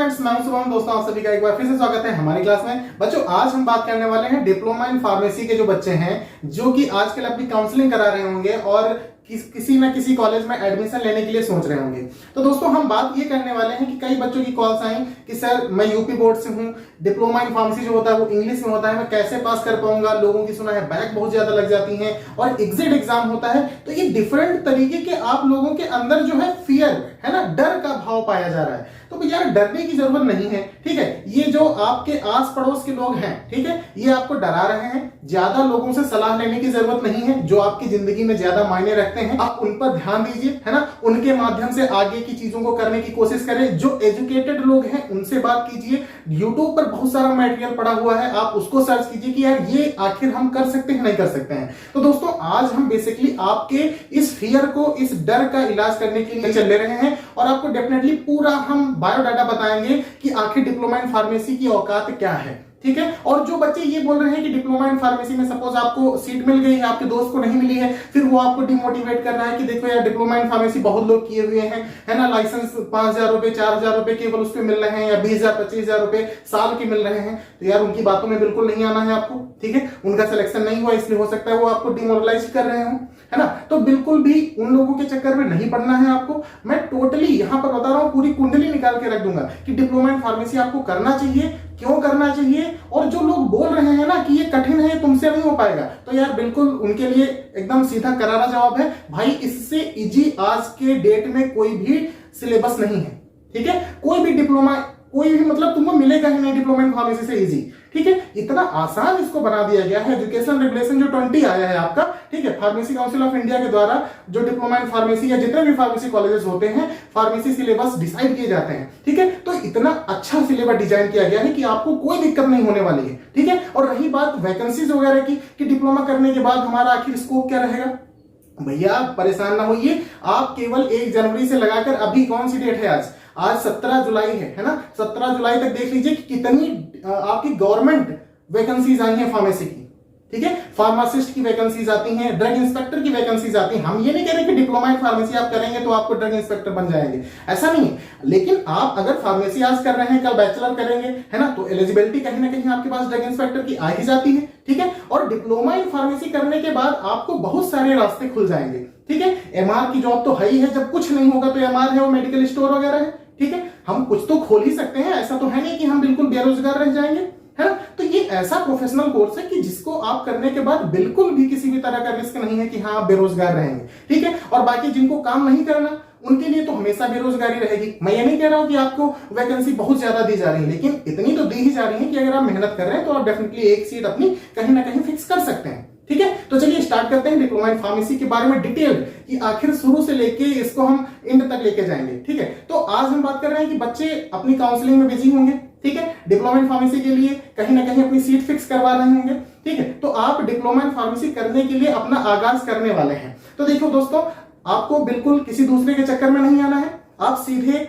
Friends, मैं हूं शुभम। दोस्तों, आप सभी का एक बार फिर से स्वागत है हमारी क्लास में। बच्चों, आज हम बात करने वाले हैं डिप्लोमा इन फार्मेसी के जो बच्चे हैं, जो कि आजकल अपनी काउंसलिंग करा रहे होंगे और किसी न किसी कॉलेज में एडमिशन लेने के लिए सोच रहे होंगे। तो दोस्तों, हम बात ये करने वाले हैं कि कई बच्चों की कॉल्स आई कि सर, मैं यूपी बोर्ड से हूं, डिप्लोमा इन फार्मेसी जो होता है वो इंग्लिश में होता है, मैं कैसे पास कर पाऊंगा। लोगों की सुना है बैक बहुत ज्यादा लग जाती है और एग्जिट एग्जाम होता है। तो ये डिफरेंट तरीके के आप लोगों के अंदर जो है फियर है ना, डर का भाव पाया जा रहा है। तो यार, डरने की जरूरत नहीं है, ठीक है। ये जो आपके आस पड़ोस के लोग हैं, ठीक है, ये आपको डरा रहे हैं। ज्यादा लोगों से सलाह लेने की जरूरत नहीं है। जो आपकी जिंदगी में ज्यादा मायने रखते हैं, आप उन पर ध्यान दीजिए, है ना। उनके माध्यम से आगे की चीजों को करने की कोशिश करें। जो एजुकेटेड लोग हैं उनसे बात कीजिए। यूट्यूब पर बहुत सारा मटेरियल पड़ा हुआ है, आप उसको सर्च कीजिए कि यार ये आखिर हम कर सकते हैं नहीं कर सकते हैं। तो दोस्तों, आज हम बेसिकली आपके इस फियर को, इस डर का इलाज करने के लिए चल रहे हैं और आपको डेफिनेटली पूरा हम बायोडाटा बताएंगे कि आखिर डिप्लोमा इन फार्मेसी की औकात क्या है, ठीक है। और जो बच्चे ये बोल रहे हैं कि डिप्लोमा इन फार्मेसी में सपोज आपको सीट मिल गई है, आपके दोस्त को नहीं मिली है, फिर वो आपको डिमोटिवेट कर रहा है कि देखो यार, डिप्लोमा इन फार्मेसी बहुत लोग किए हुए हैं, है ना। लाइसेंस 5,000 रुपए 4,000 रुपए केवल उस पर मिल रहे हैं, या 20,000 25,000 रुपए साल के मिल रहे हैं। तो यार, उनकी बातों में बिल्कुल नहीं आना है आपको, ठीक है। उनका सिलेक्शन नहीं हुआ, इसलिए हो सकता है वो आपको डिमोरलाइज कर रहे हो, है ना। तो बिल्कुल भी उन लोगों के चक्कर में नहीं पड़ना है आपको। मैं टोटली यहां पर बता रहा हूं, पूरी कुंडली निकाल के रख दूंगा कि डिप्लोमा इन फार्मेसी आपको करना चाहिए, क्यों करना चाहिए। और जो लोग बोल रहे हैं ना कि ये कठिन है, तुमसे नहीं हो पाएगा, तो यार बिल्कुल उनके लिए एकदम सीधा करारा जवाब है, भाई इससे इजी आज के डेट में कोई भी सिलेबस नहीं है, ठीक है। कोई भी डिप्लोमा, कोई भी मतलब तुमको मिलेगा ही नहीं डिप्लोमा इन फार्मेसी से इजी, ठीक है। इतना आसान इसको बना दिया गया है। एजुकेशन रेगुलेशन जो 20 आया है आपका, ठीक है, फार्मेसी काउंसिल ऑफ इंडिया के द्वारा जो डिप्लोमा इन फार्मेसी या जितने भी फार्मेसी कॉलेजेस होते हैं, फार्मेसी सिलेबस डिसाइड किए जाते हैं, ठीक है। तो इतना अच्छा सिलेबस डिजाइन किया गया है कि आपको कोई दिक्कत नहीं होने वाली है, ठीक है। और रही बात वैकेंसीज वगैरह की कि डिप्लोमा करने के बाद हमारा आखिर स्कोप क्या रहेगा, भैया परेशान ना होइए। आप केवल 1 जनवरी से लगाकर, अभी कौन सी डेट है, आज 17 जुलाई है ना। 17 जुलाई तक देख लीजिए कि कितनी आपकी गवर्नमेंट वैकेंसीज आई हैं फार्मेसी की, ठीक है। फार्मासिस्ट की वैकेंसीज आती हैं, ड्रग इंस्पेक्टर की वैकेंसीज आती हैं। हम ये नहीं कह रहे कि डिप्लोमा इन फार्मेसी आप करेंगे तो आपको ड्रग इंस्पेक्टर बन जाएंगे, ऐसा नहीं है। लेकिन आप अगर फार्मेसी आज कर रहे हैं, कल बैचलर करेंगे, है ना, तो एलिजिबिलिटी कहीं ना कहीं आपके पास ड्रग इंस्पेक्टर की आ ही जाती है, ठीक है। और डिप्लोमा इन फार्मेसी करने के बाद आपको बहुत सारे रास्ते खुल जाएंगे, ठीक है। एमआर की जॉब तो है ही है, जब कुछ नहीं होगा तो एमआर है, वो मेडिकल स्टोर वगैरह है, ठीक है। हम कुछ तो खोल ही सकते हैं, ऐसा तो है नहीं कि हम बिल्कुल बेरोजगार रह जाएंगे, है ना। तो ये ऐसा प्रोफेशनल कोर्स है कि जिसको आप करने के बाद बिल्कुल भी किसी भी तरह का रिस्क नहीं है कि हाँ आप बेरोजगार रहेंगे, ठीक है। और बाकी जिनको काम नहीं करना, उनके लिए तो हमेशा बेरोजगारी रहेगी। मैं ये नहीं कह रहा हूं कि आपको वैकेंसी बहुत ज्यादा दी जा रही है, लेकिन इतनी तो दी ही जा रही है कि अगर आप मेहनत कर रहे हैं तो आप डेफिनेटली एक सीट अपनी कहीं ना कहीं फिक्स कर सकते हैं, ठीक है। तो चलिए स्टार्ट करते हैं डिप्लोमा इन फार्मेसी के बारे में डिटेल, कि आखिर शुरू से लेके इसको हम एंड तक लेके जाएंगे, ठीक है। तो आज हम बात कर रहे हैं कि बच्चे अपनी काउंसलिंग में बिजी होंगे, ठीक है। डिप्लोमा इन फार्मेसी के लिए कहीं ना कहीं अपनी सीट फिक्स करवा रहे होंगे, ठीक है। तो आप डिप्लोमा इन फार्मेसी करने के लिए अपना आगाज करने वाले हैं। तो देखो दोस्तों, आपको बिल्कुल किसी दूसरे के चक्कर में नहीं आना है। आप सीधे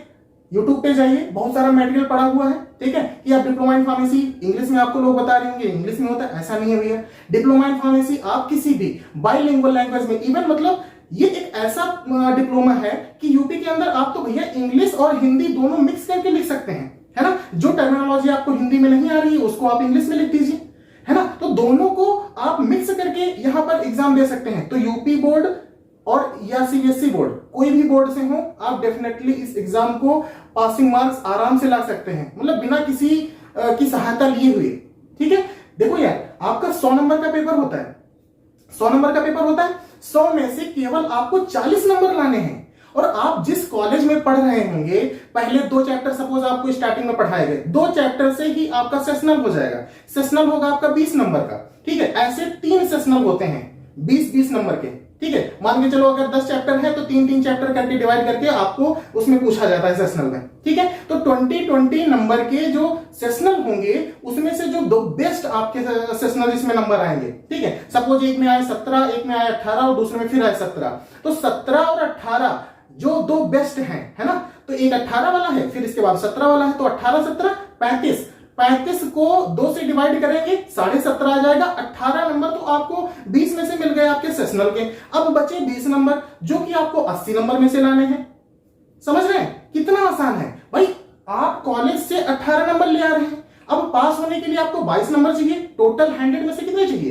YouTube पे जाइए, बहुत सारा मटेरियल पड़ा हुआ है, ठीक है। कि आप डिप्लोमा इन फार्मेसी इंग्लिश में आपको लोग बता रहे होंगे इंग्लिश में होता है, ऐसा नहीं है भैया। डिप्लोमा इन फार्मेसी आप किसी भी बाइलिंगुअल लैंग्वेज में, इवन मतलब ये एक ऐसा डिप्लोमा है कि यूपी के अंदर आप तो भैया इंग्लिश और हिंदी दोनों मिक्स करके लिख सकते हैं, है ना। जो टर्मिनोलॉजी आपको हिंदी में नहीं आ रही है उसको आप इंग्लिश में लिख दीजिए, है ना। तो दोनों को आप मिक्स करके यहां पर एग्जाम दे सकते हैं। तो यूपी बोर्ड और या सीबीएसई बोर्ड, कोई भी बोर्ड से हो, आप डेफिनेटली इस एग्जाम को पासिंग मार्क्स आराम से ला सकते हैं, मतलब बिना किसी की सहायता लिए हुए, ठीक है। देखो यार, आपका 100 नंबर का पेपर होता है, 100 नंबर का पेपर होता है, 100 में से केवल आपको 40 नंबर लाने हैं। और आप जिस कॉलेज में पढ़ रहे होंगे, पहले 2 चैप्टर सपोज आपको स्टार्टिंग में पढ़ाए गए, 2 चैप्टर से ही आपका सेशनल हो जाएगा। सेशनल होगा आपका 20 नंबर का, ठीक है। ऐसे 3 सेशनल होते हैं 20-20 नंबर के, ठीक है। मान के चलो अगर 10 चैप्टर है तो 3-3 चैप्टर करके डिवाइड करके आपको उसमें पूछा जाता है सेशनल में, ठीक है। तो 20-20 नंबर के जो सेशनल होंगे, उसमें से जो 2 बेस्ट आपके सेशनल इसमें नंबर आएंगे, ठीक है। सपोज एक में आए 17, एक में आए 18 और दूसरे में फिर आए 17। तो 17 और 18 जो 2 बेस्ट हैं, है ना। तो एक 18 वाला है, फिर इसके बाद 17 वाला है, तो 18-17 35। 35 को 2 से डिवाइड करेंगे 17.5 आ जाएगा। 18 नंबर तो आपको 20 में से मिल गए आपके सेशनल के। अब बचे 20 नंबर जो कि आपको 80 नंबर में से लाने हैं। समझ रहे हैं कितना आसान है भाई। आप कॉलेज से 18 नंबर ले आ रहे हैं। अब पास होने के लिए आपको 22 नंबर चाहिए। टोटल 100 में से कितने चाहिए?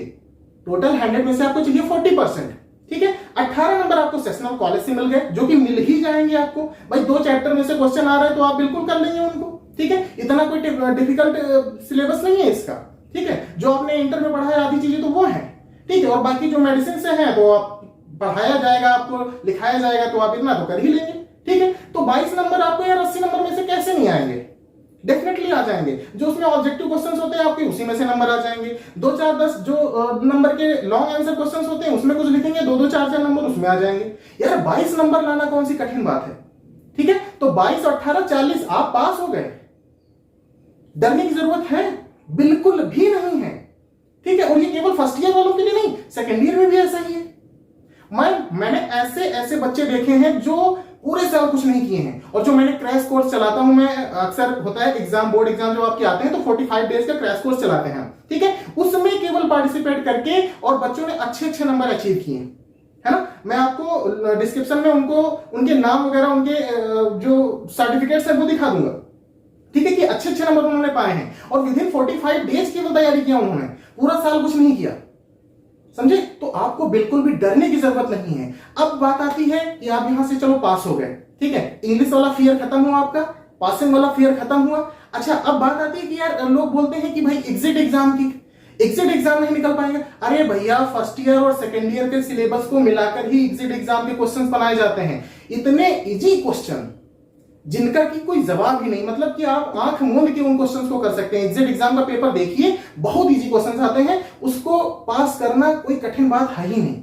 टोटल 100 में से आपको चाहिए 40%। ठीक है, 18 नंबर आपको सेशनल कॉलेज से मिल गए, जो कि मिल ही जाएंगे आपको। भाई 2 चैप्टर में से क्वेश्चन आ रहा है तो आप बिल्कुल कर लेंगे उनको। ठीक है, इतना कोई डिफिकल्ट सिलेबस नहीं है इसका। ठीक है, जो आपने इंटर में पढ़ा है आधी चीजें तो वो है। ठीक है, और बाकी जो मेडिसिन से है तो आप पढ़ाया जाएगा, आपको लिखाया जाएगा, तो आप इतना तो कर ही लेंगे। ठीक है, तो 22 नंबर आपको यार 80 नंबर में से कैसे नहीं आएंगे? डेफिनेटली आ जाएंगे। जो उसमें ऑब्जेक्टिव क्वेश्चंस होते हैं आपके, उसी में से नंबर आ जाएंगे। 2 4 10 जो नंबर के लॉन्ग आंसर क्वेश्चंस होते हैं उसमें कुछ लिखेंगे, 2 2 4 4 नंबर उसमें आ जाएंगे। यार 22 नंबर लाना कौन सी कठिन बात है? ठीक है, तो 22 18 40 आप पास हो गए। डरने की जरूरत है? बिल्कुल भी नहीं है। ठीक है, और ये केवल फर्स्ट ईयर वालों के लिए नहीं, सेकेंड ईयर में भी ऐसा ही है। मैंने ऐसे ऐसे बच्चे देखे हैं जो पूरे साल कुछ नहीं किए हैं, और जो मैंने क्रैश कोर्स चलाता हूं मैं, अक्सर होता है एग्जाम, बोर्ड एग्जाम जो आपके आते हैं तो 45 डेज का क्रैश कोर्स चलाते हैं। ठीक है, उसमें केवल पार्टिसिपेट करके और बच्चों ने अच्छे अच्छे नंबर अचीव किए, है ना। मैं आपको डिस्क्रिप्शन में उनके नाम वगैरह, उनके जो सर्टिफिकेट्स है वो दिखा दूंगा। ठीक है, कि अच्छे अच्छे नंबर उन्होंने पाए हैं, और विद इन 45 डेज केवल तैयारी किया उन्होंने, पूरा साल कुछ नहीं किया। समझे? तो आपको बिल्कुल भी डरने की जरूरत नहीं है। अब बात आती है कि आप यहां से चलो पास हो गए। ठीक है, इंग्लिश वाला फियर खत्म हुआ, आपका पासिंग वाला फियर खत्म हुआ। अच्छा, अब बात आती है कि यार लोग बोलते हैं कि भाई एग्जिट एग्जाम नहीं निकल पाएंगे। अरे भैया, फर्स्ट ईयर और सेकेंड ईयर के सिलेबस को मिलाकर ही एग्जिट एग्जाम के क्वेश्चंस बनाए जाते हैं। इतने इजी क्वेश्चन जिनका की कोई जवाब ही नहीं, मतलब कि आप आंख मूंद के उन क्वेश्चंस को कर सकते हैं। एग्जिट एग्जाम का पेपर देखिए, बहुत इजी क्वेश्चंस आते हैं, उसको पास करना कोई कठिन बात है ही नहीं।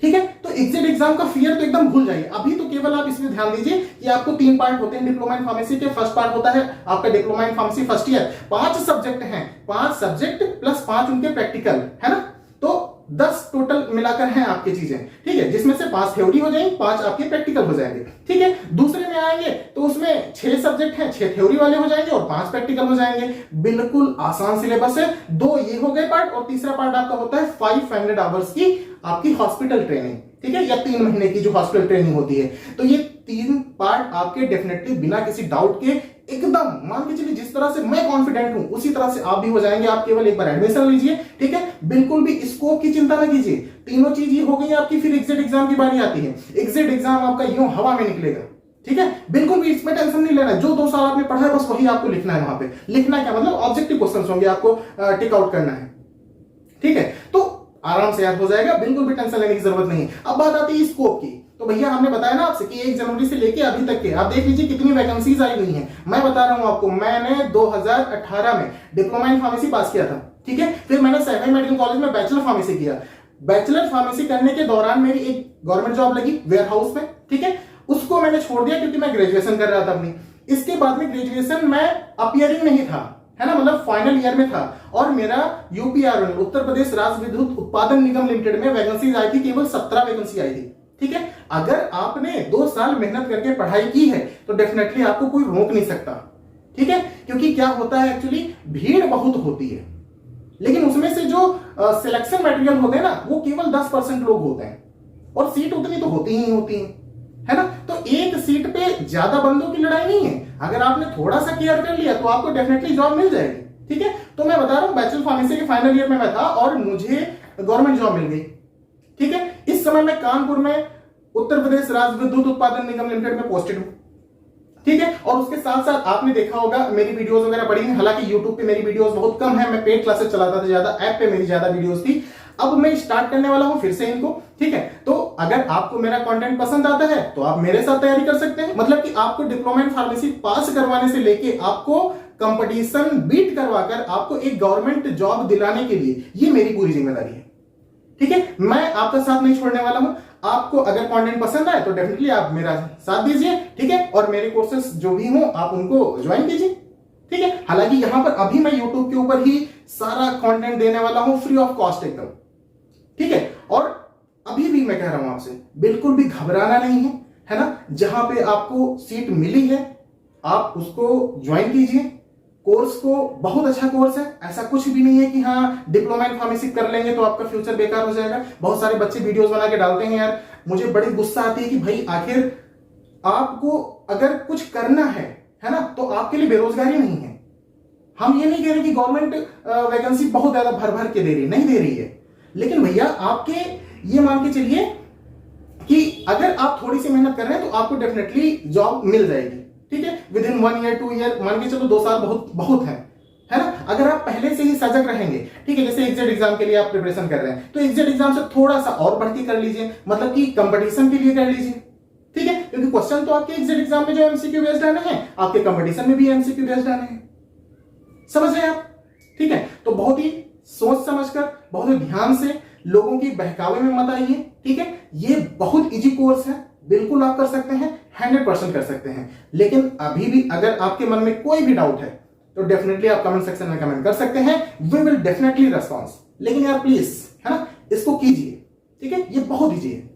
ठीक है, तो एग्जिट एग्जाम का फियर तो एकदम भूल जाइए। अभी तो केवल आप इसमें ध्यान दीजिए कि आपको 3 पार्ट होते हैं डिप्लोमा इन फार्मेसी के। फर्स्ट पार्ट होता है आपका diploma in pharmacy first year, 5 subject हैं, 5 सब्जेक्ट प्लस 5 उनके प्रैक्टिकल, है ना। तो 10 टोटल मिलाकर हैं आपकी चीजें। ठीक है, जिसमें से 5 थ्योरी हो जाएंगे, 5 आपके प्रैक्टिकल हो जाएंगे। ठीक है, दूसरे में आएंगे तो उसमें 6 सब्जेक्ट हैं, 6 थ्योरी वाले हो जाएंगे और 5 प्रैक्टिकल हो जाएंगे। बिल्कुल आसान सिलेबस है। 2 ये हो गए पार्ट, और तीसरा पार्ट आपका होता है 500 आवर्स की आपकी हॉस्पिटल ट्रेनिंग। ठीक है, या 3 महीने की जो हॉस्पिटल ट्रेनिंग होती है। तो ये 3 पार्ट आपके डेफिनेटली बिना किसी डाउट के एकदम मान के चलिए, जिस तरह से मैं कॉन्फिडेंट हूं उसी तरह से आप भी हो जाएंगे। आप केवल एक बार एडमिशन लीजिए। ठीक है, बिल्कुल भी स्कोप की चिंता ना कीजिए। तीनों चीज ये हो गई आपकी, फिर एग्जिट एग्जाम की बारी आती है। एग्जिट एग्जाम आपका यूं हवा में निकलेगा। ठीक है, बिल्कुल भी इसमें टेंशन नहीं लेना। जो 2 साल आपने पढ़ा है बस वही आपको लिखना है। वहां पे लिखना क्या मतलब, ऑब्जेक्टिव क्वेश्चंस होंगे, आपको टिक आउट करना है। ठीक है, तो आराम से याद हो जाएगा, बिल्कुल भी टेंशन लेने की जरूरत नहीं। अब बात आती है स्कोप की। तो भैया हमने बताया ना आपसे कि 1 जनवरी से लेके अभी तक के आप देख लीजिए कितनी वैकेंसीज आई हुई हैं। मैं बता रहा हूं आपको, मैंने 2018 में डिप्लोमा इन फार्मेसी पास किया था। ठीक है, फिर मैंने सैफई मेडिकल कॉलेज में बैचलर फार्मेसी किया। बैचलर फार्मेसी करने के दौरान मेरी एक गवर्नमेंट जॉब लगी वेयर हाउस में। ठीक है, उसको मैंने छोड़ दिया क्योंकि मैं ग्रेजुएशन कर रहा था अपनी। इसके बाद में ग्रेजुएशन में अपीयरिंग नहीं था, है ना, मतलब फाइनल ईयर में था, और मेरा यूपीआरएल उत्तर प्रदेश राज्य विद्युत उत्पादन निगम लिमिटेड में वैकेंसीज आई थी, केवल 17 वैकेंसी आई थी। ठीक है, अगर आपने 2 साल मेहनत करके पढ़ाई की है तो डेफिनेटली आपको कोई रोक नहीं सकता। ठीक है, क्योंकि क्या होता है एक्चुअली, भीड़ बहुत होती है, लेकिन उसमें से जो सिलेक्शन मटेरियल होते हैं ना, वो केवल 10% लोग होते हैं, और सीट उतनी तो होती ही होती है ना। तो एक सीट पे ज्यादा बंदों की लड़ाई नहीं है। अगर आपने थोड़ा सा केयर कर लिया तो आपको डेफिनेटली जॉब मिल जाएगी। ठीक है, तो मैं बता रहा हूं बैचलर फार्मेसी के फाइनल ईयर में मैं था और मुझे गवर्नमेंट जॉब मिल गई। ठीक है, इस समय मैं कानपुर में उत्तर प्रदेश राज्य विद्युत उत्पादन निगम लिमिटेड में पोस्टेड हूं। ठीक है, और उसके साथ साथ आपने देखा होगा मेरी वीडियोस वगैरह बड़ी हैं। हालांकि यूट्यूब पे मेरी वीडियोस बहुत कम है, मैं पेड क्लासेस चलाता था ज्यादा, ऐप पे मेरी ज्यादा वीडियोस थी। अब मैं स्टार्ट करने वाला हूं फिर से इनको। ठीक है, तो अगर आपको मेरा कंटेंट पसंद आता है तो आप मेरे साथ तैयारी कर सकते हैं। मतलब कि आपको डिप्लोमा इन फार्मेसी पास करवाने से लेके आपको कंपटीशन बीट करवाकर आपको एक गवर्नमेंट जॉब दिलाने के लिए ये मेरी पूरी जिम्मेदारी है। ठीक है, मैं आपका साथ नहीं छोड़ने वाला हूं। आपको अगर कंटेंट पसंद आए तो डेफिनेटली आप मेरा साथ दीजिए। ठीक है, और मेरे कोर्सेस जो भी हो आप उनको ज्वाइन कीजिए। ठीक है, हालांकि यहां पर अभी मैं यूट्यूब के ऊपर ही सारा कंटेंट देने वाला हूं फ्री ऑफ कॉस्ट एकदम। ठीक है, और अभी भी मैं कह रहा हूं आपसे बिल्कुल भी घबराना नहीं है ना। जहां पे आपको सीट मिली है आप उसको ज्वाइन कीजिए। कोर्स को बहुत अच्छा कोर्स है, ऐसा कुछ भी नहीं है कि हाँ डिप्लोमा इन फार्मेसी कर लेंगे तो आपका फ्यूचर बेकार हो जाएगा। बहुत सारे बच्चे वीडियोस बना के डालते हैं यार, मुझे बड़ी गुस्सा आती है कि भाई आखिर आपको अगर कुछ करना है है ना, तो आपके लिए बेरोजगारी नहीं है। हम ये नहीं कह रहे कि गवर्नमेंट वैकेंसी बहुत ज्यादा भर भर के दे रही, नहीं दे रही है, लेकिन भैया आपके ये मान के चलिए कि अगर आप थोड़ी सी मेहनत कर रहे हैं तो आपको डेफिनेटली जॉब मिल जाएगी। ठीक है, विद इन 1 ईयर 2 ईयर, मान के चलो 2 साल बहुत बहुत है ना। अगर आप पहले से ही सजग रहेंगे, ठीक है, जैसे एग्जिट एग्जाम के लिए आप प्रिपरेशन कर रहे हैं तो एग्जिट एग्जाम से थोड़ा सा और बढ़ के कर लीजिए, मतलब कि कंपटीशन के लिए कर लीजिए। ठीक है, क्योंकि क्वेश्चन तो आपके एग्जिट एग्जाम में जो एमसीक्यू बेस्ड आने हैं, आपके कंपटीशन में भी एमसीक्यू बेस्ड आने हैं। समझ रहे हैं आप? ठीक है, तो बहुत ही सोच समझकर, बहुत ही ध्यान से, लोगों की बहकावे में मत आइए। ठीक है, ये बहुत इजी कोर्स है, बिल्कुल आप कर सकते हैं, 100% कर सकते हैं। लेकिन अभी भी अगर आपके मन में कोई भी डाउट है तो डेफिनेटली आप कमेंट सेक्शन में कमेंट कर सकते हैं, वी विल डेफिनेटली रेस्पॉन्स। लेकिन यार प्लीज, है ना, इसको कीजिए। ठीक है, ये बहुत इजी है।